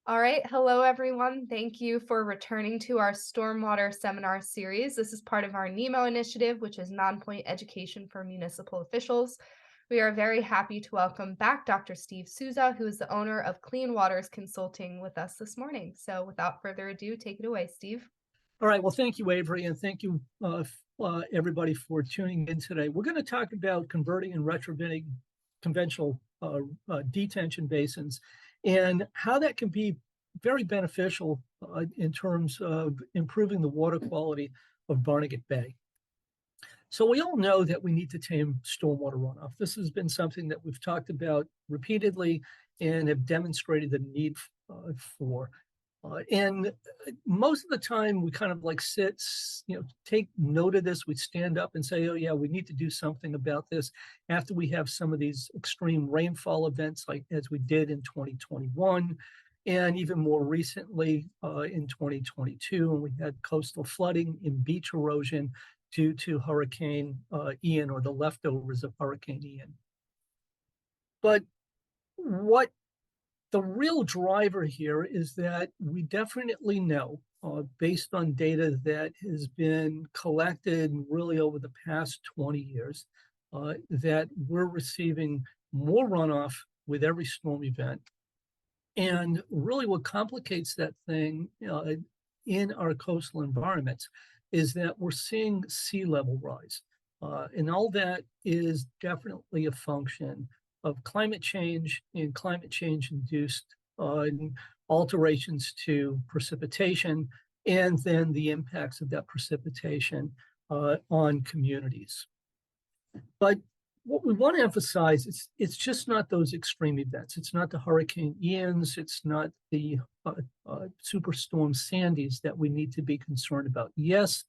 All right. Hello, everyone. Thank you for returning to our stormwater seminar series. This is part of our NEMO initiative, which is non-point education for municipal officials. We are very happy to welcome back Dr. Steve Souza, who is the owner of Clean Waters Consulting, with us this morning. So without further ado, take it away, Steve. All right. Well, thank you, Avery, and thank you, everybody, for tuning in today. We're going to talk about converting and retrofitting conventional detention basins and how that can be very beneficial in terms of improving the water quality of Barnegat Bay. So we all know that we need to tame stormwater runoff. This has been something that we've talked about repeatedly and have demonstrated the need for. And most of the time we kind of like take note of this. We stand up and say, oh yeah, we need to do something about this after we have some of these extreme rainfall events like as we did in 2021. And even more recently in 2022, when we had coastal flooding and beach erosion due to Hurricane Ian, or the leftovers of Hurricane Ian. But what the real driver here is that we definitely know, based on data that has been collected really over the past 20 years, that we're receiving more runoff with every storm event. And really what complicates that thing in our coastal environments is that we're seeing sea level rise. And all that is definitely a function of climate change and climate change induced alterations to precipitation, and then the impacts of that precipitation on communities. But what we want to emphasize is it's just not those extreme events. It's not the Hurricane Ians. It's not the Superstorm Sandys that we need to be concerned about. Yes,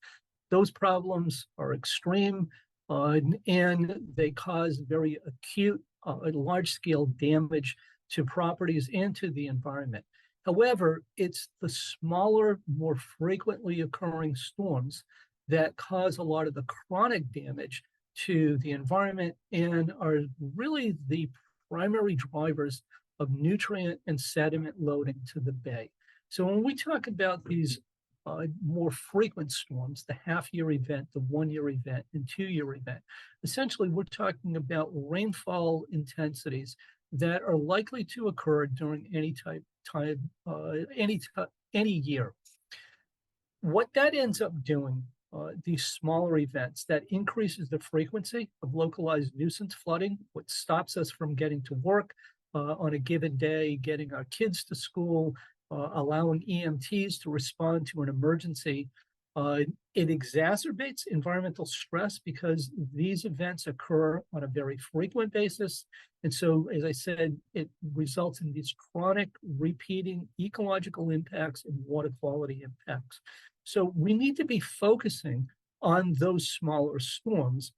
those problems are extreme and they cause very acute, large-scale damage to properties and to the environment. However, it's the smaller, more frequently occurring storms that cause a lot of the chronic damage to the environment and are really the primary drivers of nutrient and sediment loading to the bay. So when we talk about these more frequent storms, the half-year event, the one-year event, and two-year event, essentially we're talking about rainfall intensities that are likely to occur during any year. What that ends up doing, these smaller events, that increases the frequency of localized nuisance flooding, what stops us from getting to work on a given day, getting our kids to school, allowing EMTs to respond to an emergency. It exacerbates environmental stress because these events occur on a very frequent basis. And so, as I said, it results in these chronic, repeating ecological impacts and water quality impacts. So we need to be focusing on those smaller storms.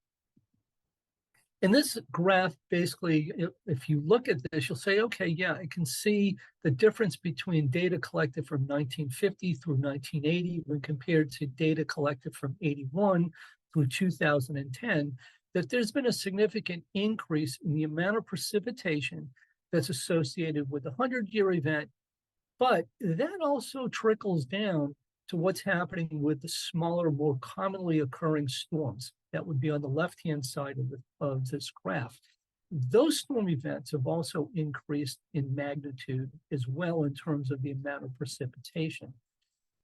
And this graph, basically, if you look at this, you'll say, okay, yeah, I can see the difference between data collected from 1950 through 1980 when compared to data collected from 81 through 2010, that there's been a significant increase in the amount of precipitation that's associated with the 100-year event. But that also trickles down to what's happening with the smaller, more commonly occurring storms. That would be on the left-hand side of this graph. Those storm events have also increased in magnitude as well in terms of the amount of precipitation.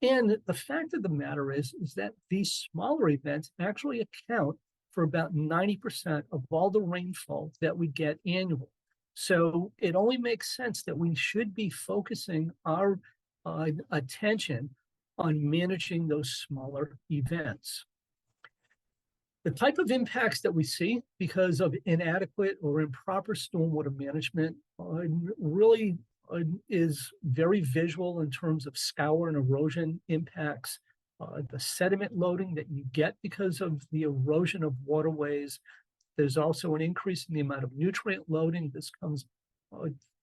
And the fact of the matter is that these smaller events actually account for about 90% of all the rainfall that we get annually. So it only makes sense that we should be focusing our attention on managing those smaller events. The type of impacts that we see because of inadequate or improper stormwater management really is very visual in terms of scour and erosion impacts, the sediment loading that you get because of the erosion of waterways. There's also an increase in the amount of nutrient loading. This comes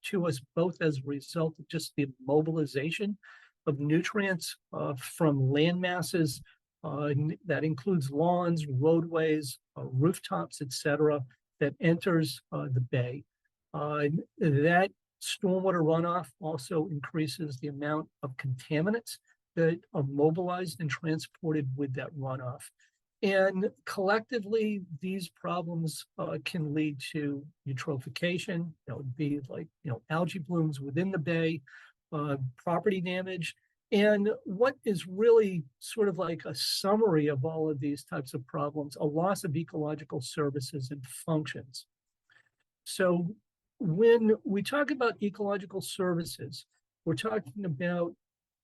to us both as a result of just the mobilization of nutrients from land masses. That includes lawns, roadways, rooftops, etc., that enters the bay. That Stormwater runoff also increases the amount of contaminants that are mobilized and transported with that runoff. And collectively, these problems can lead to eutrophication. That would be like, algae blooms within the bay, property damage. And what is really sort of like a summary of all of these types of problems, a loss of ecological services and functions. So when we talk about ecological services, we're talking about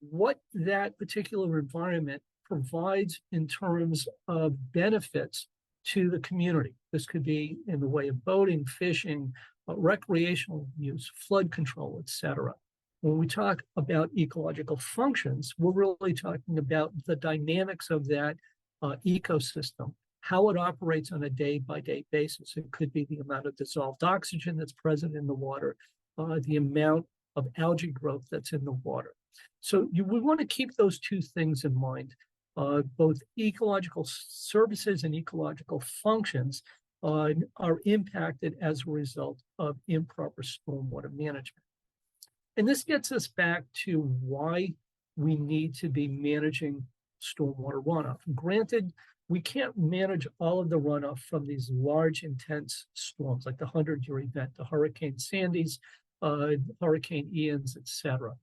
what that particular environment provides in terms of benefits to the community. This could be in the way of boating, fishing, recreational use, flood control, etc. When we talk about ecological functions, we're really talking about the dynamics of that ecosystem, how it operates on a day-by-day basis. It could be the amount of dissolved oxygen that's present in the water, the amount of algae growth that's in the water. So we want to keep those two things in mind. Both ecological services and ecological functions are impacted as a result of improper stormwater management. And this gets us back to why we need to be managing stormwater runoff. Granted, we can't manage all of the runoff from these large, intense storms, like the 100-year event, the Hurricane Sandys, Hurricane Ians, etc.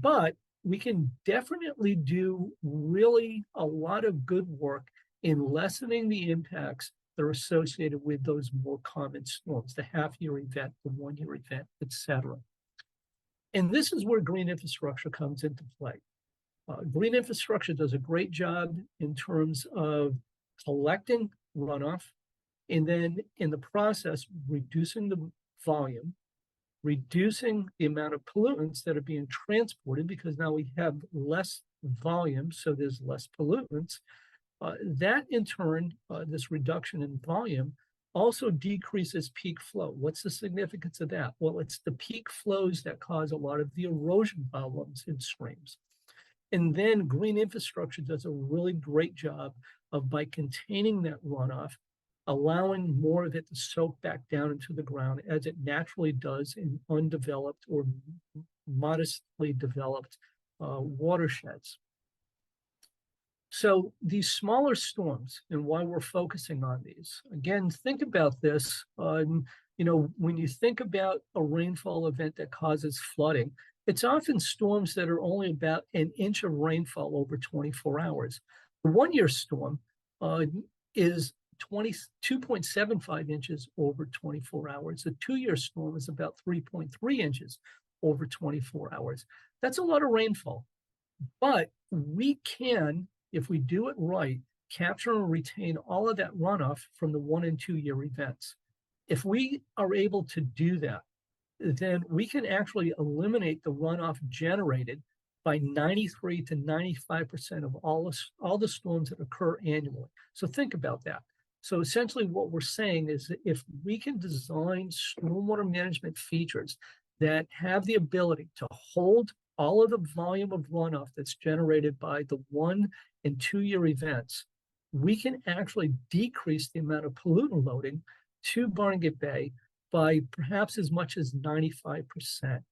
But we can definitely do really a lot of good work in lessening the impacts that are associated with those more common storms, the half-year event, the one-year event, etc. And this is where green infrastructure comes into play. Green infrastructure does a great job in terms of collecting runoff, and then in the process, reducing the volume, reducing the amount of pollutants that are being transported, because now we have less volume, so there's less pollutants. That in turn, this reduction in volume also decreases peak flow. What's the significance of that? Well, it's the peak flows that cause a lot of the erosion problems in streams. And then green infrastructure does a really great job of, by containing that runoff, allowing more of it to soak back down into the ground as it naturally does in undeveloped or modestly developed watersheds. So these smaller storms, and why we're focusing on these, again, think about this. When you think about a rainfall event that causes flooding, it's often storms that are only about an inch of rainfall over 24 hours. The one-year storm is 2.75 inches over 24 hours. A two-year storm is about 3.3 inches over 24 hours. That's a lot of rainfall. But we can, if we do it right, capture and retain all of that runoff from the 1 and 2 year events. If we are able to do that, then we can actually eliminate the runoff generated by 93 to 95% of all the storms that occur annually. So think about that. So essentially what we're saying is that if we can design stormwater management features that have the ability to hold all of the volume of runoff that's generated by the 1 and 2 year events, we can actually decrease the amount of pollutant loading to Barnegat Bay by perhaps as much as 95%.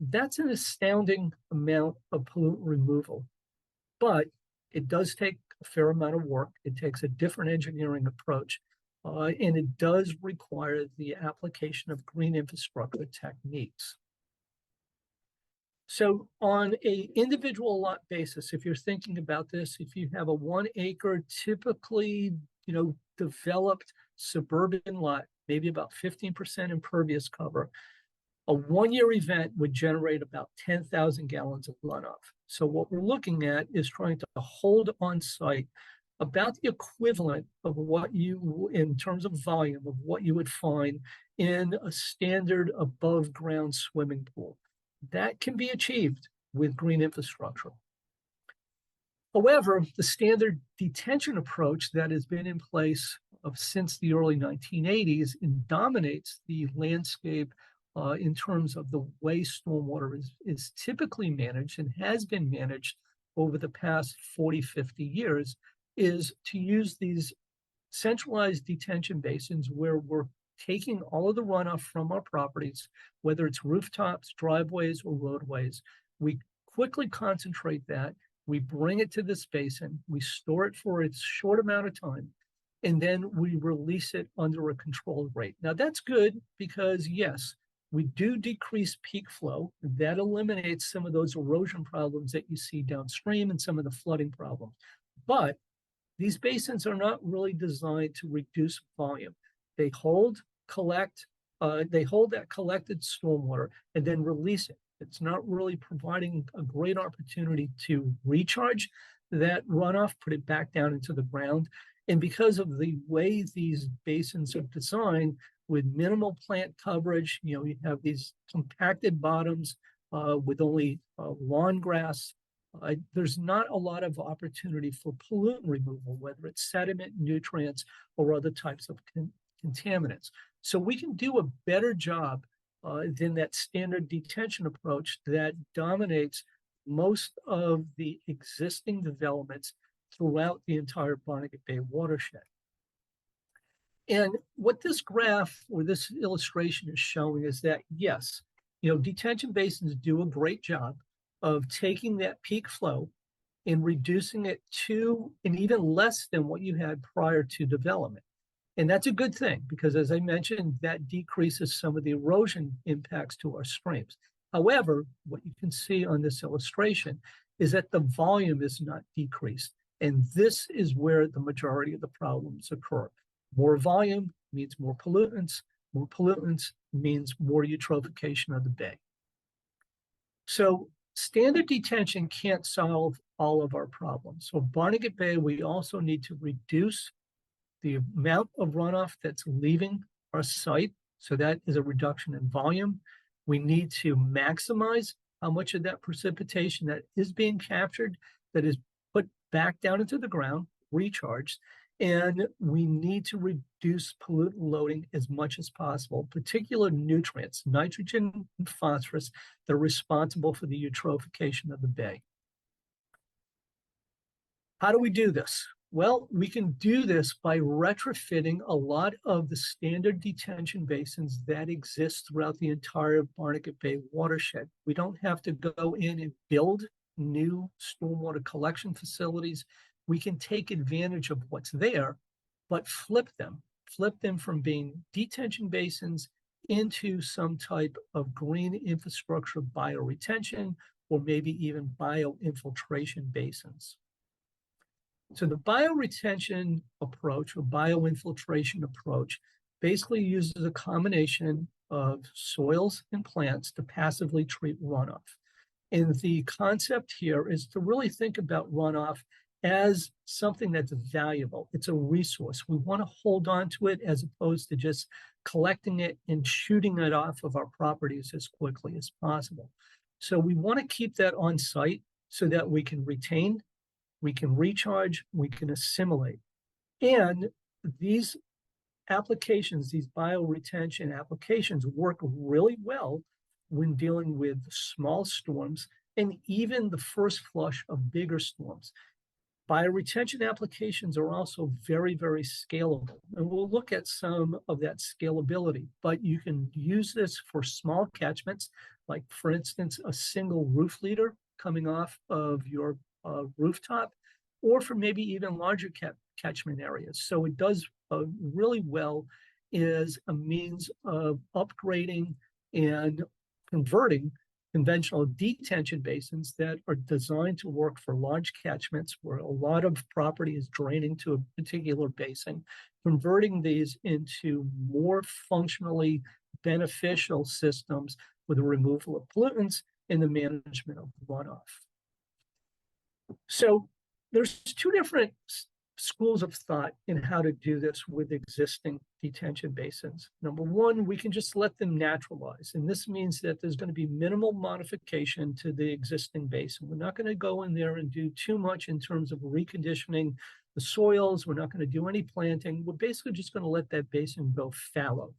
That's an astounding amount of pollutant removal, but it does take a fair amount of work. It takes a different engineering approach, and it does require the application of green infrastructure techniques. So on an individual lot basis, if you're thinking about this, if you have a 1 acre, typically, developed suburban lot, maybe about 15% impervious cover, a 1 year event would generate about 10,000 gallons of runoff. So what we're looking at is trying to hold on site about the equivalent of what you, in terms of volume, of what you would find in a standard above ground swimming pool. That can be achieved with green infrastructure. However, the standard detention approach that has been in place since the early 1980s and dominates the landscape in terms of the way stormwater is typically managed and has been managed over the past 40, 50 years, is to use these centralized detention basins where we're taking all of the runoff from our properties, whether it's rooftops, driveways, or roadways. We quickly concentrate that. We bring it to this basin. We store it for a short amount of time, and then we release it under a controlled rate. Now, that's good because, yes, we do decrease peak flow. That eliminates some of those erosion problems that you see downstream and some of the flooding problems. But these basins are not really designed to reduce volume. They hold, they hold that collected stormwater and then release it. It's not really providing a great opportunity to recharge that runoff, put it back down into the ground. And because of the way these basins are designed, with minimal plant coverage, you have these compacted bottoms with only lawn grass. There's not a lot of opportunity for pollutant removal, whether it's sediment, nutrients, or other types of contaminants. So we can do a better job than that standard detention approach that dominates most of the existing developments throughout the entire Barnegat Bay watershed. And what this graph or this illustration is showing is that, yes, detention basins do a great job of taking that peak flow and reducing it to and even less than what you had prior to development. And that's a good thing because, as I mentioned, that decreases some of the erosion impacts to our streams. However, what you can see on this illustration is that the volume is not decreased. And this is where the majority of the problems occur. More volume means more pollutants. More pollutants means more eutrophication of the bay. So standard detention can't solve all of our problems. So Barnegat Bay, we also need to reduce the amount of runoff that's leaving our site. So that is a reduction in volume. We need to maximize how much of that precipitation that is being captured, that is put back down into the ground, recharged. And we need to reduce pollutant loading as much as possible, particular nutrients, nitrogen and phosphorus, that are responsible for the eutrophication of the bay. How do we do this? Well, we can do this by retrofitting a lot of the standard detention basins that exist throughout the entire Barnegat Bay watershed. We don't have to go in and build new stormwater collection facilities. We can take advantage of what's there, but flip them from being detention basins into some type of green infrastructure bioretention, or maybe even bioinfiltration basins. So the bioretention approach or bioinfiltration approach basically uses a combination of soils and plants to passively treat runoff. And the concept here is to really think about runoff as something that's valuable. It's a resource. We want to hold on to it as opposed to just collecting it and shooting it off of our properties as quickly as possible. So we want to keep that on site so that we can retain, we can recharge, we can assimilate. And these applications, these bioretention applications, work really well when dealing with small storms and even the first flush of bigger storms. Bioretention applications are also very, very scalable. And we'll look at some of that scalability, but you can use this for small catchments, like for instance, a single roof leader coming off of your rooftop, or for maybe even larger catchment areas. So it does really well as a means of upgrading and converting conventional detention basins that are designed to work for large catchments where a lot of property is draining to a particular basin, converting these into more functionally beneficial systems with the removal of pollutants and the management of runoff. So there's two different schools of thought in how to do this with existing detention basins. Number one, we can just let them naturalize. And this means that there's going to be minimal modification to the existing basin. We're not going to go in there and do too much in terms of reconditioning the soils. We're not going to do any planting. We're basically just going to let that basin go fallow.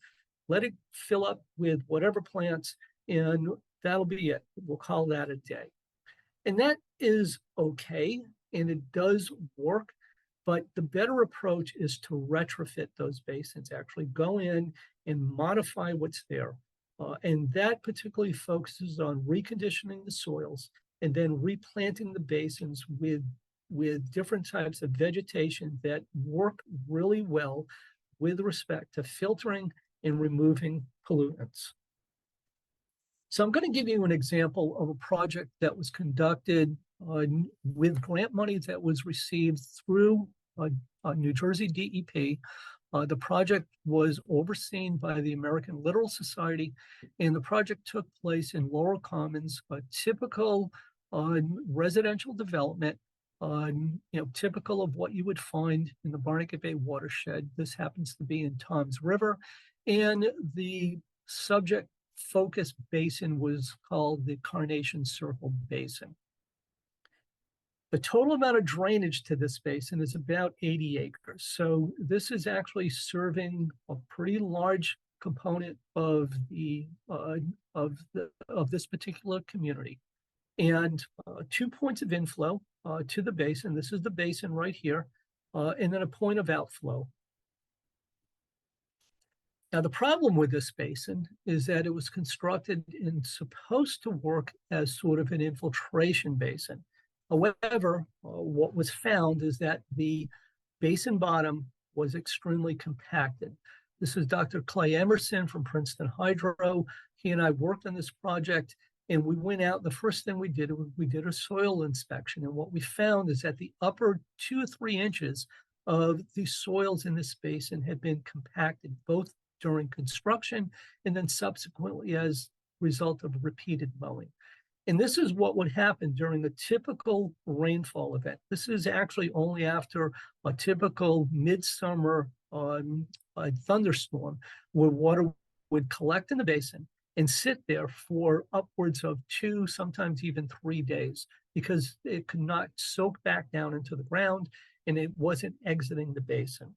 Let it fill up with whatever plants, and that'll be it. We'll call that a day. And that is okay, and it does work. But the better approach is to retrofit those basins, actually go in and modify what's there. And that particularly focuses on reconditioning the soils and then replanting the basins with different types of vegetation that work really well with respect to filtering and removing pollutants. So I'm going to give you an example of a project that was conducted with grant money that was received through New Jersey DEP. The project was overseen by the American Littoral Society, and the project took place in Laurel Commons, a typical residential development, typical of what you would find in the Barnegat Bay watershed. This happens to be in Toms River, and the subject focus basin was called the Carnation Circle Basin. The total amount of drainage to this basin is about 80 acres. So this is actually serving a pretty large component of this particular community. And 2 points of inflow to the basin. This is the basin right here, and then a point of outflow. Now, the problem with this basin is that it was constructed and supposed to work as sort of an infiltration basin. However, what was found is that the basin bottom was extremely compacted. This is Dr. Clay Emerson from Princeton Hydro. He and I worked on this project, and we went out. The first thing we did was we did a soil inspection. And what we found is that the upper 2 or 3 inches of the soils in this basin had been compacted, both during construction and then subsequently as a result of repeated mowing. And this is what would happen during a typical rainfall event. This is actually only after a typical midsummer thunderstorm, where water would collect in the basin and sit there for upwards of 2, sometimes even 3 days, because it could not soak back down into the ground and it wasn't exiting the basin.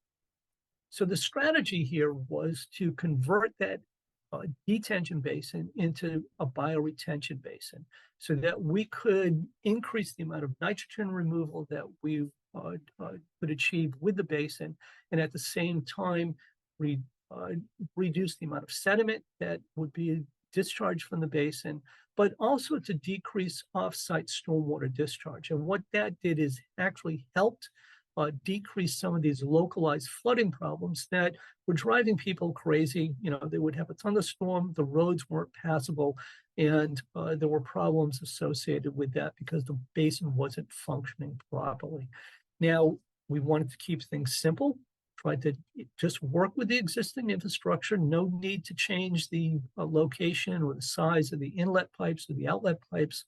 So the strategy here was to convert that detention basin into a bioretention basin so that we could increase the amount of nitrogen removal that we could achieve with the basin, and at the same time reduce the amount of sediment that would be discharged from the basin, but also to decrease off-site stormwater discharge. And what that did is actually helped decrease some of these localized flooding problems that were driving people crazy. They would have a thunderstorm, the roads weren't passable, and there were problems associated with that because the basin wasn't functioning properly. Now, we wanted to keep things simple, tried to just work with the existing infrastructure, no need to change the location or the size of the inlet pipes or the outlet pipes.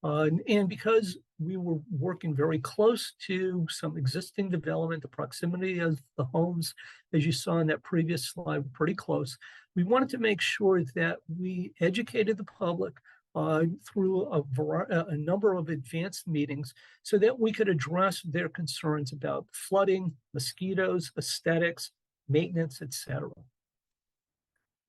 And because we were working very close to some existing development, the proximity of the homes, as you saw in that previous slide, were pretty close. We wanted to make sure that we educated the public through a number of advanced meetings so that we could address their concerns about flooding, mosquitoes, aesthetics, maintenance, etc.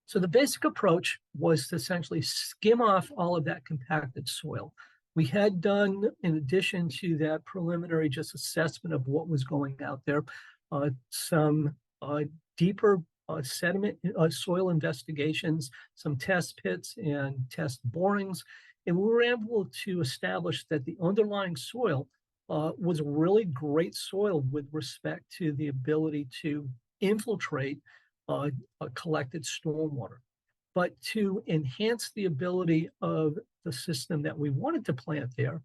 So the basic approach was to essentially skim off all of that compacted soil. We had done, in addition to that preliminary just assessment of what was going out there, some deeper sediment soil investigations, some test pits and test borings, and we were able to establish that the underlying soil was really great soil with respect to the ability to infiltrate collected stormwater. But to enhance the ability of the system that we wanted to plant there,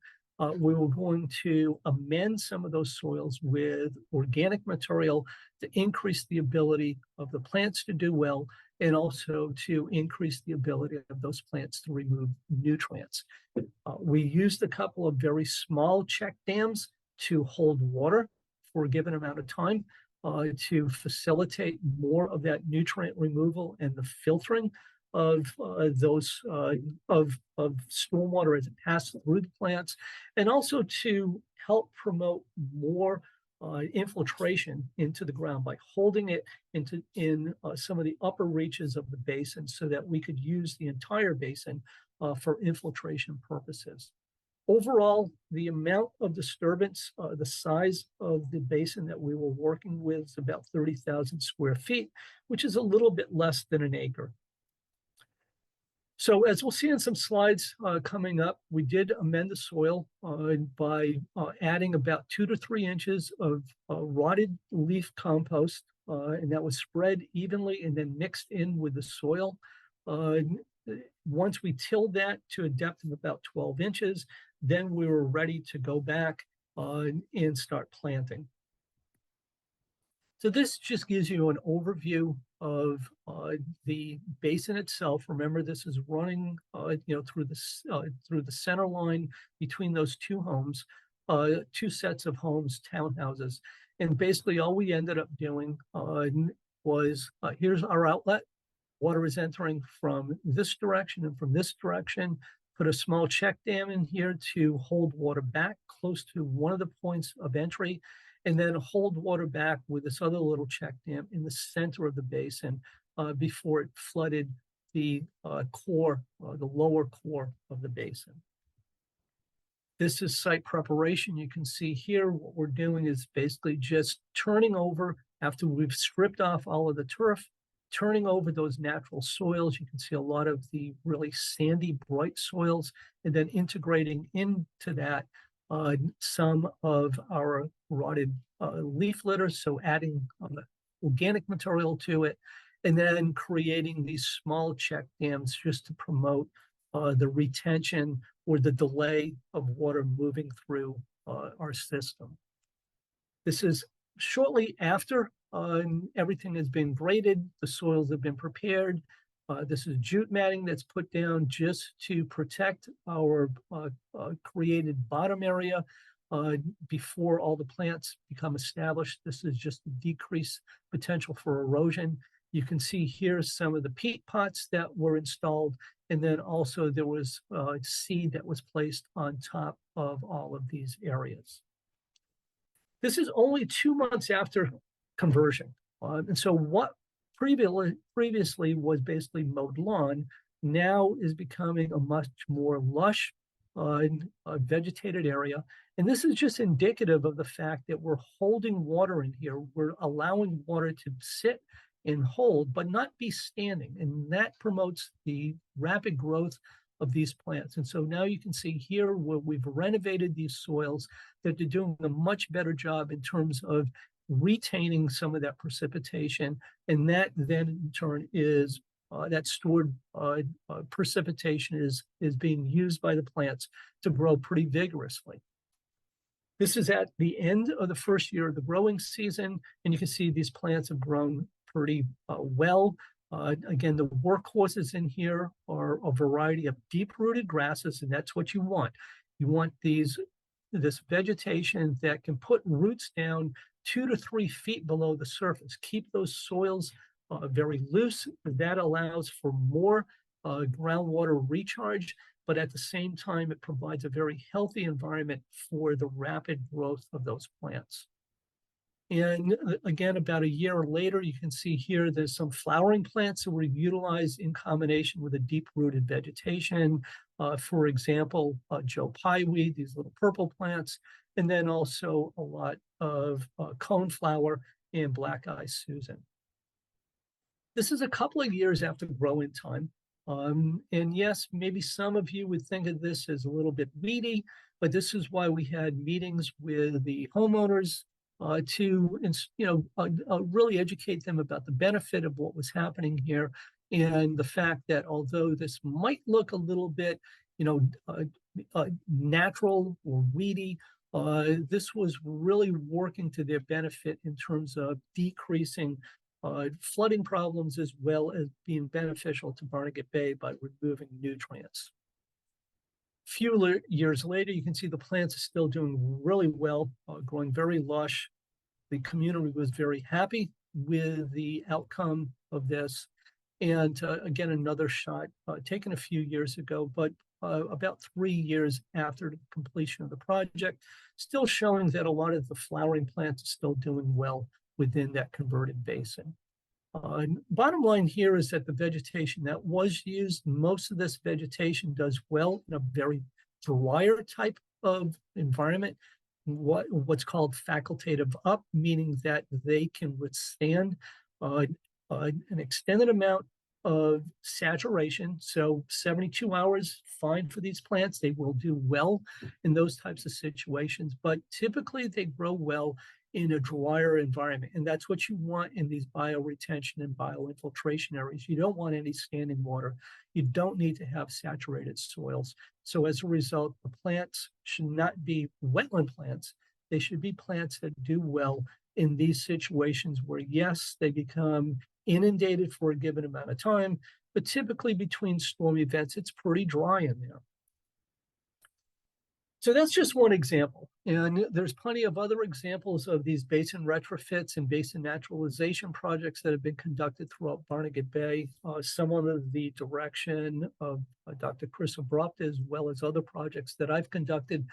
we were going to amend some of those soils with organic material to increase the ability of the plants to do well, and also to increase the ability of those plants to remove nutrients. We used a couple of very small check dams to hold water for a given amount of time to facilitate more of that nutrient removal and the filtering of stormwater as it passes through the plants, and also to help promote more infiltration into the ground by holding it in some of the upper reaches of the basin so that we could use the entire basin for infiltration purposes. Overall, the amount of disturbance, the size of the basin that we were working with is about 30,000 square feet, which is a little bit less than an acre. So as we'll see in some slides coming up, we did amend the soil by adding about 2 to 3 inches of rotted leaf compost, and that was spread evenly and then mixed in with the soil. Once we tilled that to a depth of about 12 inches, then we were ready to go back and start planting. So this just gives you an overview of the basin itself. Remember, this is running, through the center line between those two homes, 2 sets of homes, townhouses, and basically all we ended up doing was here's our outlet. Water is entering from this direction and from this direction. Put a small check dam in here to hold water back close to one of the points of entry, and then hold water back with this other little check dam in the center of the basin before it flooded the core, the lower core of the basin. This is site preparation. You can see here what we're doing is basically just turning over, after we've stripped off all of the turf, turning over those natural soils. You can see a lot of the really sandy, bright soils, and then integrating into that some of our rotted leaf litter, so adding organic material to it, and then creating these small check dams just to promote the retention or the delay of water moving through our system. This is shortly after everything has been graded, the soils have been prepared. This is jute matting that's put down just to protect our created bottom area before all the plants become established. This is just to decrease potential for erosion. You can see here some of the peat pots that were installed, and then also there was seed that was placed on top of all of these areas. This is only 2 months after conversion. And so what previously was basically mowed lawn now is becoming a much more lush vegetated area. And this is just indicative of the fact that we're holding water in here. We're allowing water to sit and hold, but not be standing. And that promotes the rapid growth of these plants. And so now you can see here where we've renovated these soils, that they're doing a much better job in terms of retaining some of that precipitation. And that then in turn is that stored precipitation is being used by the plants to grow pretty vigorously. This is at the end of the first year of the growing season, and you can see these plants have grown pretty well. Again, the workhorses in here are a variety of deep-rooted grasses, and that's what you want. You want this vegetation that can put roots down 2 to 3 feet below the surface. Keep those soils very loose. That allows for more groundwater recharge, but at the same time, it provides a very healthy environment for the rapid growth of those plants. And again, about a year later, you can see here there's some flowering plants that were utilized in combination with a deep-rooted vegetation. For example, Joe Pieweed, these little purple plants, and then also a lot of coneflower and black-eye Susan. This is a couple of years after growing time. And yes, maybe some of you would think of this as a little bit weedy, but this is why we had meetings with the homeowners to really educate them about the benefit of what was happening here, and the fact that although this might look a little bit, natural or weedy, this was really working to their benefit in terms of decreasing flooding problems, as well as being beneficial to Barnegat Bay by removing nutrients. Few years later, you can see the plants are still doing really well, growing very lush. The community was very happy with the outcome of this. And again, another shot taken a few years ago, but about 3 years after the completion of the project, still showing that a lot of the flowering plants are still doing well within that converted basin. Bottom line here is that the vegetation that was used, most of this vegetation does well in a very drier type of environment, what's called facultative up, meaning that they can withstand uh, an extended amount of saturation. So 72 hours, fine for these plants. They will do well in those types of situations, but typically they grow well in a drier environment. And that's what you want in these bioretention and bioinfiltration areas. You don't want any standing water. You don't need to have saturated soils. So as a result, the plants should not be wetland plants. They should be plants that do well in these situations where, yes, they become inundated for a given amount of time, but typically between storm events, it's pretty dry in there. So that's just one example. And there's plenty of other examples of these basin retrofits and basin naturalization projects that have been conducted throughout Barnegat Bay, some under the direction of Dr. Chris Abrupt, as well as other projects that I've conducted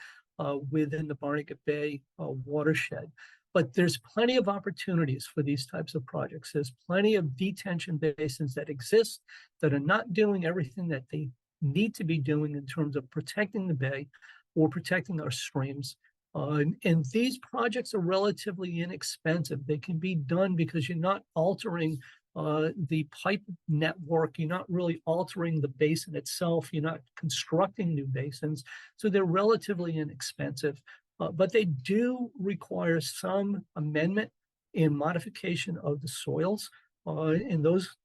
within the Barnegat Bay watershed. But there's plenty of opportunities for these types of projects. There's plenty of detention basins that exist that are not doing everything that they need to be doing in terms of protecting the bay or protecting our streams. And these projects are relatively inexpensive. They can be done because you're not altering the pipe network. You're not really altering the basin itself. You're not constructing new basins. So they're relatively inexpensive. But they do require some amendment and modification of the soils. And those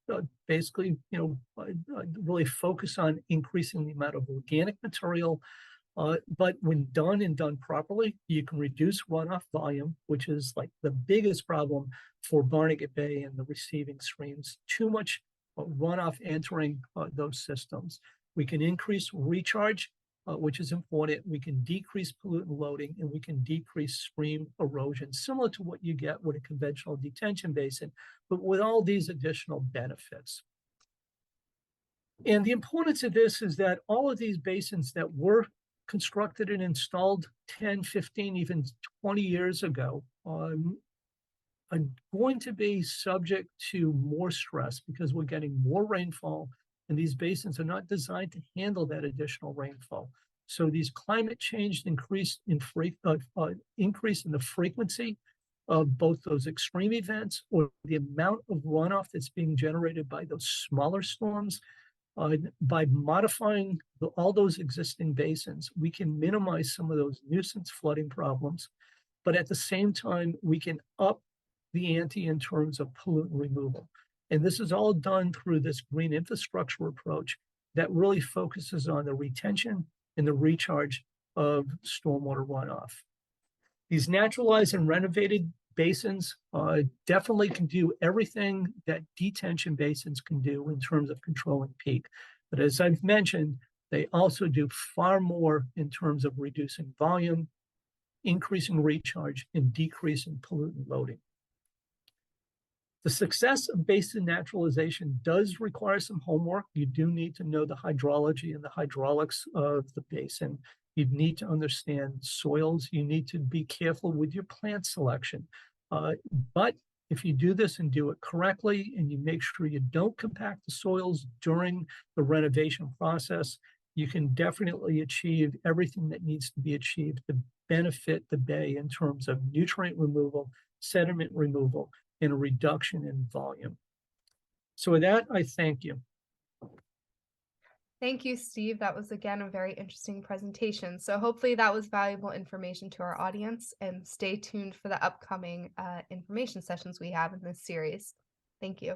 basically, really focus on increasing the amount of organic material. But when done and done properly, you can reduce runoff volume, which is like the biggest problem for Barnegat Bay and the receiving streams. Too much runoff entering those systems. We can increase recharge, which is important. We can decrease pollutant loading, and we can decrease stream erosion, similar to what you get with a conventional detention basin, but with all these additional benefits. And the importance of this is that all of these basins that were constructed and installed 10, 15, even 20 years ago are going to be subject to more stress because we're getting more rainfall, and these basins are not designed to handle that additional rainfall. So these climate change increase in the frequency of both those extreme events or the amount of runoff that's being generated by those smaller storms. By modifying all those existing basins, we can minimize some of those nuisance flooding problems, but at the same time, we can up the ante in terms of pollutant removal. And this is all done through this green infrastructure approach that really focuses on the retention and the recharge of stormwater runoff. These naturalized and renovated basins definitely can do everything that detention basins can do in terms of controlling peak. But as I've mentioned, they also do far more in terms of reducing volume, increasing recharge, and decreasing pollutant loading. The success of basin naturalization does require some homework. You do need to know the hydrology and the hydraulics of the basin. You need to understand soils. You need to be careful with your plant selection. But if you do this and do it correctly, and you make sure you don't compact the soils during the renovation process, you can definitely achieve everything that needs to be achieved to benefit the bay in terms of nutrient removal, sediment removal, and a reduction in volume. So with that, I thank you. Thank you, Steve. That was, again, a very interesting presentation. So hopefully that was valuable information to our audience, and stay tuned for the upcoming information sessions we have in this series. Thank you.